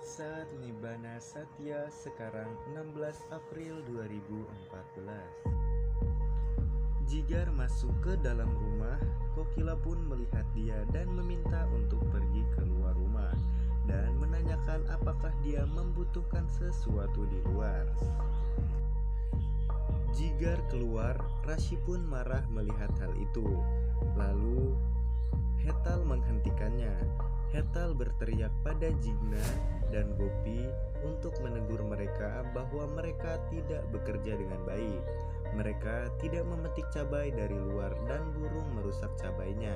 Saat Nibbana Satya sekarang 16 April 2014. Jigar masuk ke dalam rumah. Kokila pun melihat dia dan meminta untuk pergi keluar rumah dan menanyakan apakah dia membutuhkan sesuatu di luar. Jigar keluar, Rashi pun marah melihat hal itu. Lalu Hetal menghentikannya. Hetal berteriak pada Jigna dan Gopi untuk menegur mereka bahwa mereka tidak bekerja dengan baik. Mereka tidak memetik cabai dari luar dan burung merusak cabainya.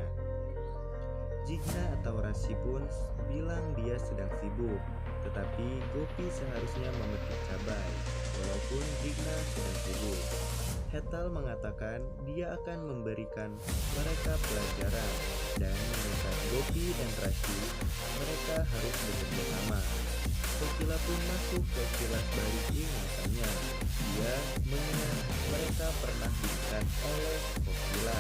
Jigna atau Rashi pun bilang dia sedang sibuk, tetapi Gopi seharusnya memetik cabai, walaupun Jigna sedang sibuk. Hetal mengatakan dia akan memberikan mereka pelajaran dan meminta Gopi dan Rashi mereka harus bekerja sama. Kokila pun masuk ke kilas balik ingatannya. Dia mengingat mereka pernah diikat oleh Kokila.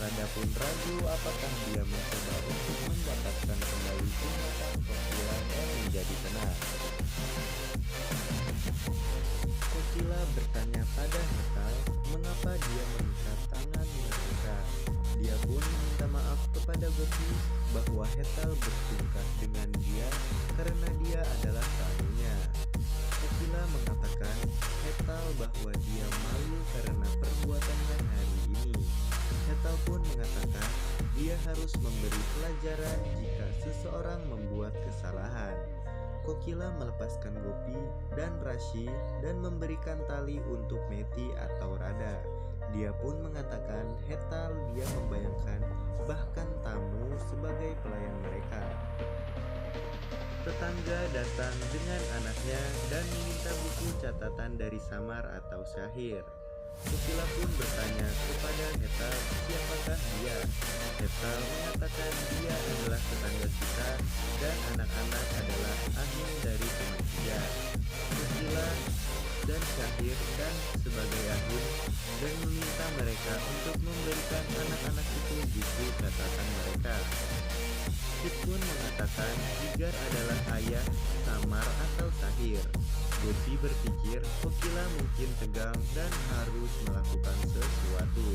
Rada pun ragu apakah dia mencoba untuk mendapatkan kembali ingatan Kokila dan menjadi tenang. Kokila bertanya pada Hetal mengapa dia mengikat tangan mereka. Dia pun meminta maaf kepada Gopi bahwa Hetal bertingkah dengan dia karena dia adalah tamunya. Kokila mengatakan Hetal bahwa dia malu karena perbuatannya hari ini. Hetal pun mengatakan dia harus memberi pelajaran jika seseorang membuat kesalahan. Kokila melepaskan Gopi dan Rashi dan memberikan tali untuk Meti atau Rada. Dia pun mengatakan Hetal dia membayangkan bahkan tamu sebagai pelayan mereka. Tetangga datang dengan anaknya dan meminta buku catatan dari Samar atau Syahir. Kokila pun bertanya kepada Hetal siapakah dia. Hetal mengatakan dia adalah tetangga kita dan anak-anak adalah ahli dari teman dia. Kokila dan Syahir dan sebagai ahli dan meminta mereka untuk memberikan anak-anak itu buku catatan mereka. Kit pun mengatakan Jigar adalah ayah Samar atau Syahir. Gopi berpikir Kokila mungkin tegang dan harus melakukan sesuatu.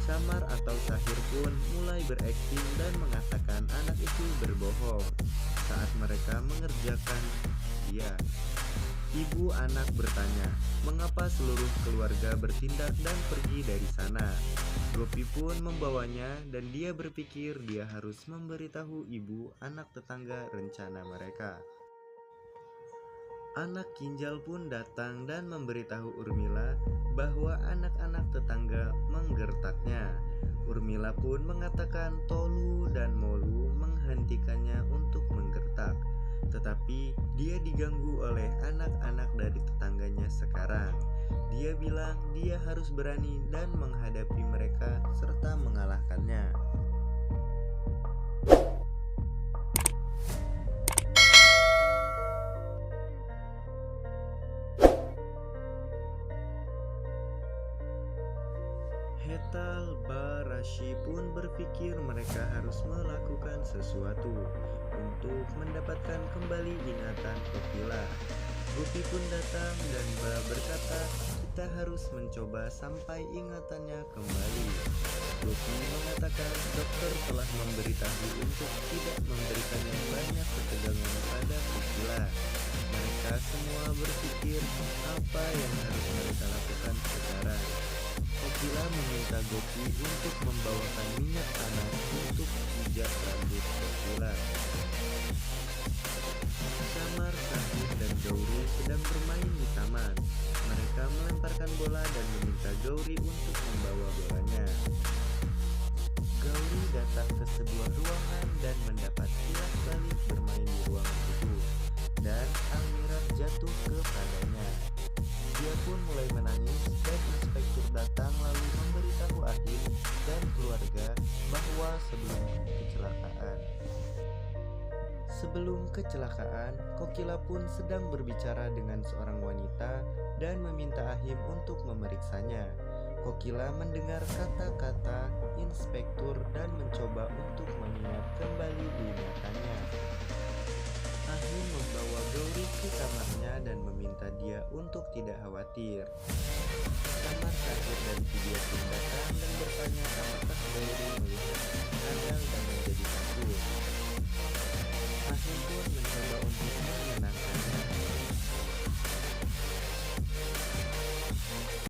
Samar atau Syahir pun mulai berakting dan mengatakan anak itu berbohong saat mereka mengerjakan dia. Ibu anak bertanya, mengapa seluruh keluarga bertindak dan pergi dari sana? Gopi pun membawanya dan dia berpikir dia harus memberitahu ibu anak tetangga rencana mereka. Anak Kinjal pun datang dan memberitahu Urmila bahwa anak-anak tetangga menggertaknya. Urmila pun mengatakan Tolu dan Molu menghentikannya untuk menggertak. Tetapi dia diganggu oleh anak-anak dari tetangganya sekarang. Dia bilang dia harus berani dan menghadapi mereka serta mengalahkannya. Hetal Rashi pun berpikir mereka harus melakukan sesuatu untuk mendapatkan kembali ingatan Kokila. Gopi pun datang dan Ba berkata kita harus mencoba sampai ingatannya kembali. Gopi mengatakan dokter telah memberitahu untuk tidak memberikannya banyak ketegangan pada Kokila. Mereka semua berpikir apa yang harus mereka lakukan sekarang. Kokila meminta Gopi untuk membawakan minyak panas untuk pijat rambut Kokila. Samar, Syahir, dan Gauri sedang bermain di taman. Mereka melemparkan bola dan meminta Gauri untuk membawa bolanya. Gauri datang ke sebuah ruangan dan mendapat kilas balik bermain di ruangan itu. Dan Almirah jatuh kepadanya. Dia pun mulai menangis dan inspektur datang lalu memberitahu Ahim dan keluarga bahwa sebelum kecelakaan, Kokila pun sedang berbicara dengan seorang wanita dan meminta Ahim untuk memeriksanya. Kokila mendengar kata-kata inspektur dan mencoba untuk mengingat kembali ingatannya. Ahim memasuki kamarnya dan meminta dia untuk tidak khawatir. Samar kaget dan video pun datang dan bertanya apakah Riri melihat kadal dan menjadi takut. Rahim pun mencoba